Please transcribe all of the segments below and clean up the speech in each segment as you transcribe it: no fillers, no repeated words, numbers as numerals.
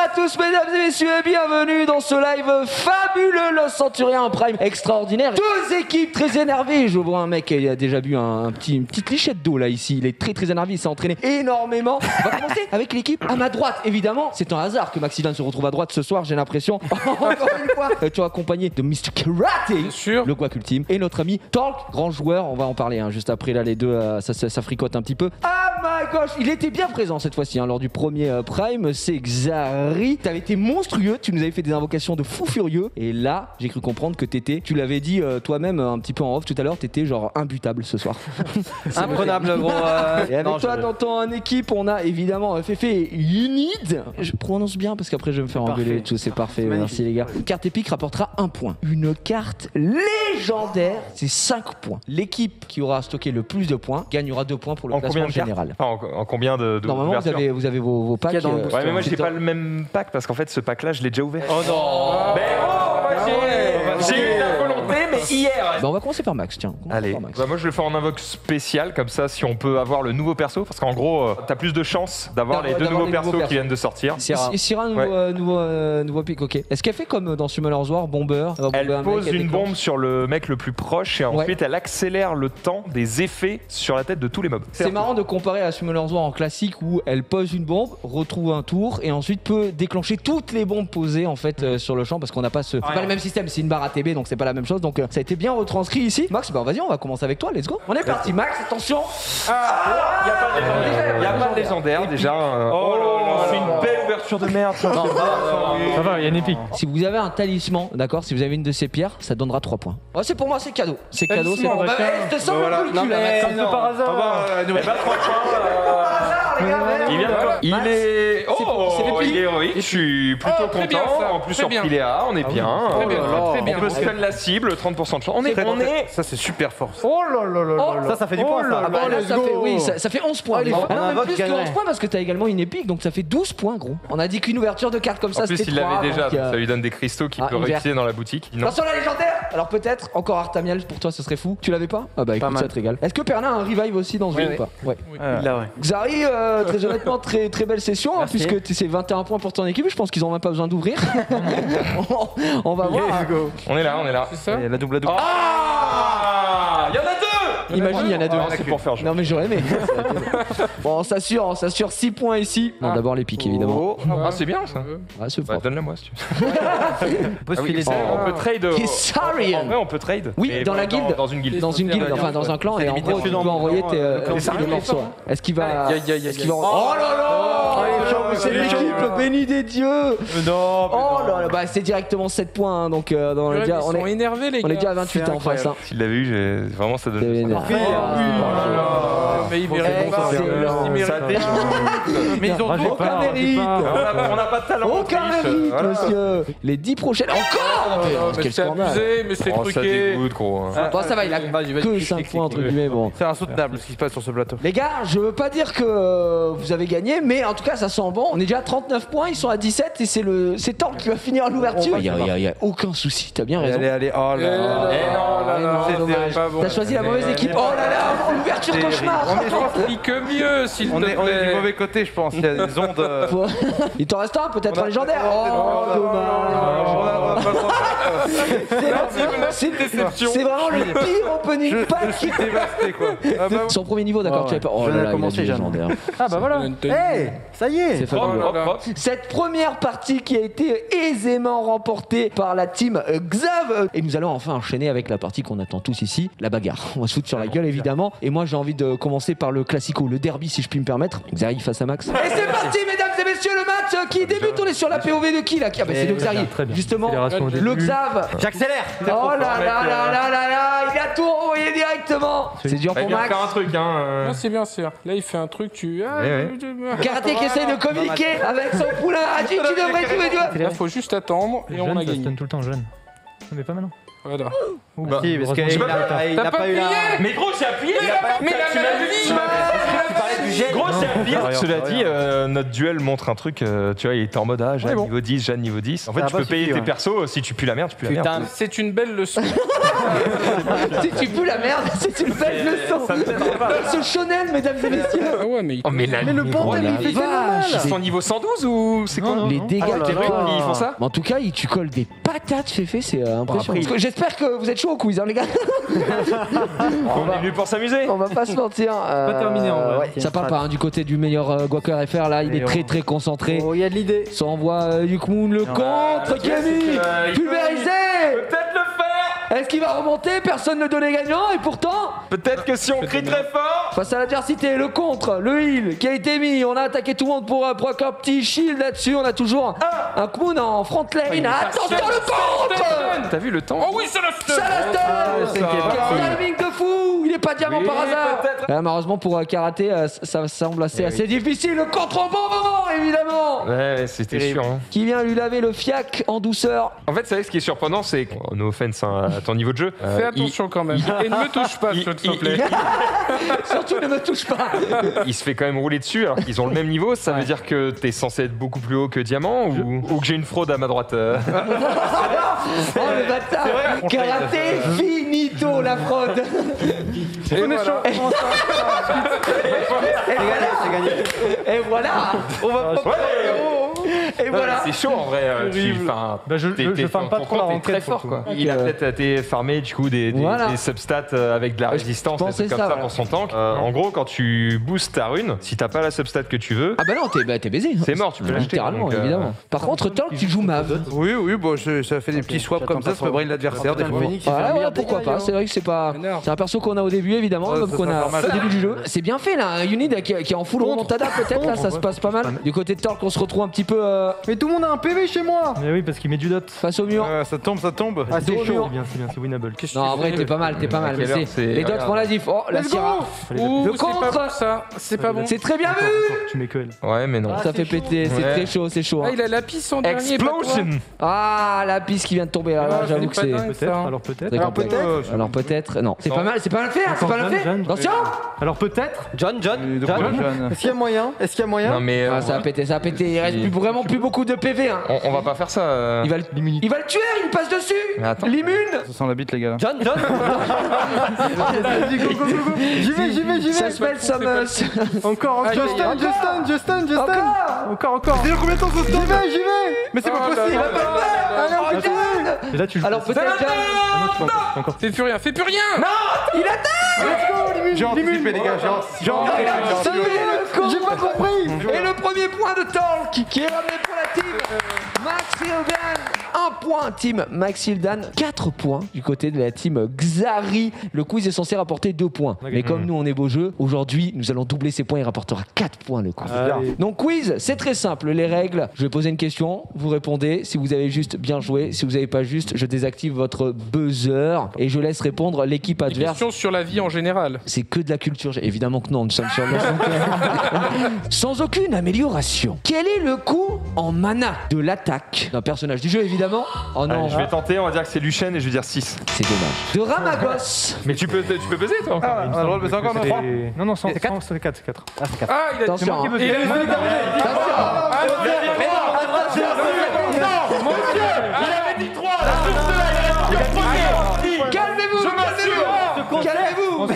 à tous mesdames et messieurs et bienvenue dans ce live fabuleux Los Centurions en prime extraordinaire. Deux équipes très énervées. Je vois un mec qui a déjà bu une petite lichette d'eau là ici. Il est très très énervé, il s'est entraîné énormément. On va commencer avec l'équipe à ma droite évidemment. C'est un hasard que Maxilin se retrouve à droite ce soir, j'ai l'impression. Encore une fois. Tu es accompagné de Mr. Karate, le Quack Ultime, et notre ami Talk, grand joueur. On va en parler juste après là, les deux ça fricote un petit peu. Ah my gosh, il était bien présent cette fois-ci lors du premier prime. C'est Xari. T'avais été monstrueux, tu nous avais fait des invocations de fou furieux. Et là, j'ai cru comprendre que tu l'avais dit toi-même un petit peu en off tout à l'heure, t'étais genre imbutable ce soir. Imprenable, gros. Et avec toi dans ton équipe, on a évidemment Féfé Unid. Je prononce bien parce qu'après je vais me faire engueuler et tout. C'est parfait, merci les gars. Une carte épique rapportera 1 point. Une carte légendaire, c'est 5 points. L'équipe qui aura stocké le plus de points gagnera 2 points pour le classement général. En combien de Normalement, vous avez vos packs. Ouais, mais moi j'ai pas le même pack parce qu'en fait ce pack là je l'ai déjà ouvert. Oh non. J'ai eu la volonté mais hier. On va commencer par Max, tiens. Allez, moi je le fais en invoque spécial comme ça si on peut avoir le nouveau perso parce qu'en gros t'as plus de chances d'avoir les deux nouveaux persos qui viennent de sortir. Syrah, nouveau pick, ok. Est-ce qu'elle fait comme dans Summoner's War, Bomber? Elle pose une bombe sur le mec le plus proche et ensuite elle accélère le temps des effets sur la tête de tous les mobs. C'est marrant de comparer à Summoner's War en classique où elle pose une bombe, retrouve un tour et ensuite peut déclencher toutes les bombes posées en fait sur le champ parce qu'on n'a pas c'est pas le même système, c'est une barre ATB donc c'est pas la même chose, donc ça a été bien retranscrit ici. Max, vas-y, on va commencer avec toi, let's go. On est parti, Max, attention. Il y a pas de légendaire déjà. Oh là, c'est une belle ouverture de merde. Ça va, il y a une épique. Si vous avez un talisman, d'accord, si vous avez une de ces pierres, ça donnera 3 points. Oh, c'est pour moi, c'est cadeau. C'est cadeau, c'est bon. Je te sens le cul là, Comme par hasard. Il est héroïque, je suis plutôt content. En plus sur Pilea, on est bien. On peut stun la cible, 30% de chance. On est. Ça c'est super fort. Oh là là là. Ça fait du point ça. Ça fait 11 points. Même plus que 11 points parce que t'as également une épique, donc ça fait 12 points gros. On a dit qu'une ouverture de carte comme ça c'était 3. En plus il l'avait déjà, ça lui donne des cristaux qu'il peut réutiliser dans la boutique. Attention la légendaire. Alors peut-être encore Artamiel pour toi, ce serait fou. Tu l'avais pas? Ah bah écoute, ça te régale. Est-ce que Perna a un revive aussi dans ce jeu ou pas? Ouais. Xari, très honnêtement, très belle session puisque c'est 21 points pour ton équipe. Je pense qu'ils ont même pas besoin d'ouvrir. On va voir. On est là. C'est ça. La double. Ah, il y en a deux. Imagine, il y en a deux. C'est pour faire jouer. Non mais j'aurais aimé. Bon, on s'assure 6 points ici. Non, d'abord les piques évidemment. Ah, c'est bien ça. Donne-la moi si tu veux. On peut trade. En vrai, on peut trade. Oui, dans la guilde. Dans une guilde. Dans une guilde, enfin dans un clan, et en gros tu peux envoyer tes morceaux. Est-ce qu'il va. Oh là là. C'est l'équipe bénie des dieux. Non. Oh là là, bah c'est directement 7 points donc ils sont énervés les gars. On est déjà à 28 en face. S'il l'avait eu, vraiment ça donne. Mais il mérite Ça déchire. Mais ils ont aucun mérite. On n'a pas de talent. Aucun mérite, monsieur. Les 10 prochaines. Encore. Mais c'est abusé, mais c'est truqué. Ça dégoûte gros. Toi ça va, il a que 5 points entre guillemets. Bon. C'est insoutenable ce qui se passe sur ce plateau. Les gars, je veux pas dire que vous avez gagné, mais en tout cas ça sent bon. On est déjà à 39 points, ils sont à 17 et c'est Tank qui va finir à l'ouverture. Il y a aucun souci, t'as bien raison. Allez, oh là là. T'as choisi la mauvaise équipe. Oh là là, l'ouverture cauchemar. Explique mieux s'il te plaît. On est du mauvais côté, je pense. Il y a des ondes. Il t'en reste un, peut-être un légendaire. Oh, dommage. C'est vraiment le pire opening pack. Je suis dévasté quoi. Son premier niveau, d'accord, tu avais pas. Oh là là, il a du légendaire. Ah bah voilà. Hey, ça y est. C'est fabuleux. Cette première partie qui a été aisément remportée par la team Xav. Et nous allons enfin enchaîner avec la partie qu'on attend tous ici, la bagarre. On va se foutre sur la gueule évidemment. Et moi j'ai envie de commencer par le classico, le derby si je puis me permettre. Xari face à Max. Et c'est parti mesdames et messieurs, le match qui débute. On est sur la POV de qui là? Ah bah c'est le Xari. Justement, le Xav. J'accélère. Oh là là là là là là, il a tout envoyé directement. C'est dur pour Max. Faire un truc Non, c'est bien sûr. Là il fait un truc, Karaté qui essaye de communiquer avec son poulain. Tu devrais. Là faut juste attendre et on a gagné. tout le temps jeune. Mais pas maintenant. Voilà. Si, parce qu'il a pas eu la... Mais gros, j'ai appuyé. Tu parlais du gel. Gros, Pire, cela dit, notre duel montre un truc, tu vois, il était en mode Jeanne niveau 10, Jeanne niveau 10. En fait, tu peux payer tes persos, si tu pues la merde, tu pues la merde. C'est une belle leçon. Si tu pues la merde, c'est une belle leçon. Ce shonen, mesdames et messieurs. Ah ouais, mais Mais le bordel, il fait tellement mal. Ils sont niveau 112 ou c'est quoi? Les dégâts qu'ils collent. Ils font ça? En tout cas, tu colles des patates, Féfé, c'est impressionnant. J'espère que vous êtes chaud au quiz, hein, les gars. On est venu pour s'amuser. On va pas se mentir. Pas terminé en vrai. Ça parle pas du côté du meilleur Gawker FR, là, il est très concentré. Oh, il y a de l'idée. Ça envoie Yukmoon le contre, Camille pulvérisé. Peut-être le faire. Est-ce qu'il va remonter? Personne ne donnait gagnant et pourtant, Peut-être que si on crie très fort. face à l'adversité, le contre, le heal qui a été mis, on a attaqué tout le monde pour un petit shield là-dessus, on a toujours un Kmoon en front lane. Attention le contre. T'as vu le temps? Oh oui, c'est le stun. Ça la stun. Quel timing de fou. Il est pas diamant par hasard. Malheureusement pour Karaté, ça semble assez difficile. Le contre au bon moment évidemment. Ouais, c'était sûr. Hein. Qui vient lui laver le fiac en douceur. En fait, vous savez, ce qui est surprenant, c'est que, no offense à ton niveau de jeu. Fais attention quand même. Et ne me touche pas, s'il te plaît. Surtout ne me touche pas. Il se fait quand même rouler dessus alors qu'ils ont le même niveau. Ça veut dire que t'es censé être beaucoup plus haut que Diamant ou que j'ai une fraude à ma droite. Oh le bâtard. Karaté finito la fraude. Et voilà. Et voilà. On va pas. Et voilà. C'est chaud en vrai. Je farme pas trop la rentrée très fort quoi. Il a peut-être été farmé du coup des substats avec de la résistance, des trucs comme ça pour son tank. En gros, quand tu boostes ta rune, si t'as pas la substat que tu veux, Ah bah non, t'es baisé. c'est mort, tu peux l'acheter. Littéralement, évidemment. Par contre, tant que tu joues Mav. Oui, bon, ça fait des petits swaps comme ça me brain l'adversaire des fois. Ouais, pourquoi pas. C'est vrai que c'est un perso qu'on a au début évidemment, comme qu'on a au début du jeu. C'est bien fait là, Unid qui est en full remontada peut-être là, ça se passe pas mal. Du côté de Torque, on se retrouve un petit peu Mais tout le monde a un PV chez moi. Mais oui, parce qu'il met du dot. face au mur. Ça tombe. Ah, c'est chaud. C'est bien, c'est winnable. Non, en vrai, t'es pas mal. Mais les dots font la diff. Oh, la Syrah. Ouh, Le c'est pas contre. bon ça. C'est pas bon. C'est très bien vu. Tu mets que elle. Ouais, mais non. Ça fait péter, c'est très chaud, c'est chaud. Ah, il a la pisse en dernier. Explosion. Ah, la piste qui vient de tomber. Là, j'avoue que c'est. Peut-être, alors peut-être. Alors peut-être. Non, c'est pas mal fait. C'est pas mal fait. Attention. Alors peut-être. John. Est-ce qu'il y a moyen Non mais Ça va péter. Il reste vraiment plus beaucoup de PV. Hein. on va pas faire ça. Il va le tuer, il passe dessus. Mais attends. L'immune. Ça sent la bite les gars. John. J'y vais. Suspense Summers. Encore. Justin. Encore. C'est combien de temps ce stun? J'y vais. Mais c'est pas possible. Et là tu joues. Alors peut-être. Encore. Fais plus rien. Il attaque. J'ai anticipé les gars. J'ai J'ai pas compris. Et le premier point de Torque qui est ramené pour la team Maxildan. 1 point team Maxildan, 4 points du côté de la team Xari. Le quiz est censé rapporter 2 points. Mais comme nous on est beau jeu, aujourd'hui nous allons doubler ces points, il rapportera 4 points le quiz. Donc quiz, c'est très simple, les règles. Je vais poser une question, vous répondez. Si vous avez juste, bien joué. Si vous n'avez pas juste, je désactive votre buzzer et je laisse répondre l'équipe adverse. Question sur la vie en général. C'est que de la culture. Évidemment que non, nous sommes sur le sans aucune amélioration. Quel est le coût en mana de l'attaque d'un personnage du jeu, évidemment? Oh non, Allez, je vais tenter, on va dire que c'est Luchen et je vais dire 6. c'est dommage. De Ramagos. Mais tu peux peser toi encore. on a le droit de baisser encore 3. Non, c'est 4. C'est 4. Ah, il a Attention. Hein. Il a Calmez-vous.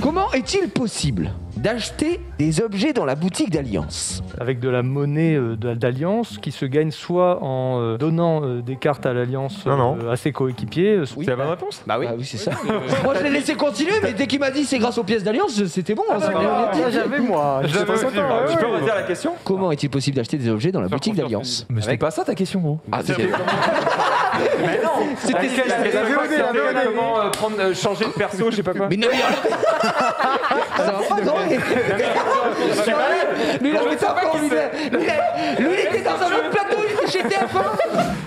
Comment est-il possible d'acheter des objets dans la boutique d'Alliance? Avec de la monnaie d'Alliance qui se gagne soit en donnant des cartes à l'Alliance à ses coéquipiers. C'est la bonne réponse? Bah oui, c'est ça. Moi je l'ai laissé continuer, mais dès qu'il m'a dit c'est grâce aux pièces d'Alliance, c'était bon. J'avais moi. Tu peux redire la question? Comment est-il possible d'acheter des objets dans la boutique d'Alliance? Mais c'était pas ça ta question gros. Ah, c'était comment changer de perso, je sais pas quoi. Mais non, ça va pas, non. Lui, il avait ça encore, lui, il était dans un autre plateau, il était chez TF1.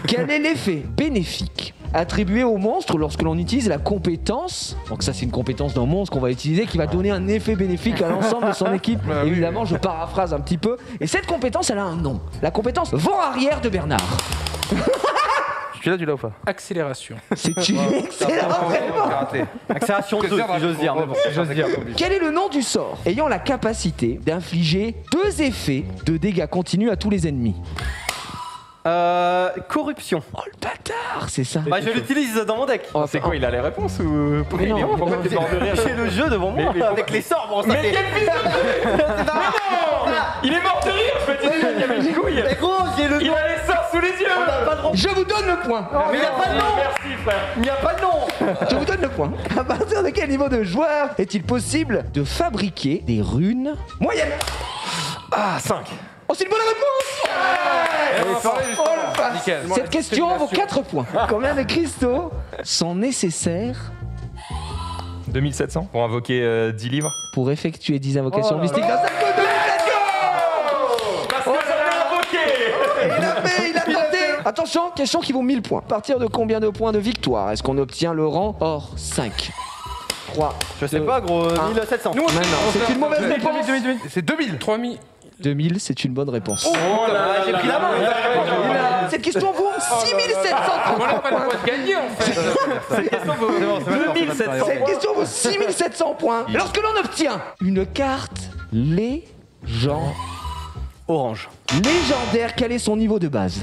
Quel est l'effet bénéfique attribué au monstre lorsque l'on utilise la compétence? Donc ça, c'est une compétence d'un monstre qu'on va utiliser qui va donner un effet bénéfique à l'ensemble de son équipe. Évidemment, je paraphrase un petit peu. Et cette compétence, elle a un nom. La compétence vent arrière de Bernard. Celui-là, tu l'as ou pas? Accélération. C'est une excellente réponse. Accélération 2, si j'ose dire. Mais bon, j'ose dire. Quel est le nom du sort ayant la capacité d'infliger 2 effets de dégâts continus à tous les ennemis? Corruption. Oh le bâtard, c'est ça. Bah je l'utilise dans mon deck. Oh, C'est quoi, il a les réponses ou pourquoi Mais il est non, pourquoi t'es mort de rire? J'ai le jeu devant moi avec les sorts. Bon, ça Mais fait... quel fils de... Mais non! Il est mort de rire, je peux te dire, il y avait une couille. Mais gros, j'ai le Il nom. a les sorts sous les yeux. On n'a pas le droit. Je vous donne le point. Mais il n'y a pas de nom. Merci frère. Il n'y a pas de nom. Je vous donne le point. À partir de quel niveau de joueur est-il possible de fabriquer des runes moyennes? Ah, 5. Oh, c'est une bonne réponse. Nickel. Cette question vaut 4 points. Combien de cristaux sont nécessaires 2700 pour invoquer 10 livres. pour effectuer 10 invocations Oh là mystiques d'un seul coup? Parce que j'en ai invoqué. Il a tenté. Attention, question qui vaut 1000 points. À partir de combien de points de victoire est-ce qu'on obtient le rang hors 5? 3. Je sais pas, gros. 1700. Nous, Maintenant, c'est une mauvaise réponse. C'est 2000. 3000. 2000, c'est une bonne réponse. Oh là, j'ai pris la main. Cette question vaut 6730 On n'a pas le droit de gagner en fait. Cette question vaut 2700 Cette question vaut 6700 points. Lorsque l'on obtient une carte légendaire, Orange. quel est son niveau de base?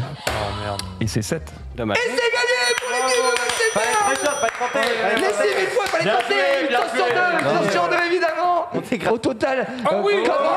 Et c'est 7. Dommage. Et c'est gagné pour l'équipe de Bastille. Laissez 1000 points, fallait tenter. Une chance sur deux, évidemment. Au total, Ah oui. comment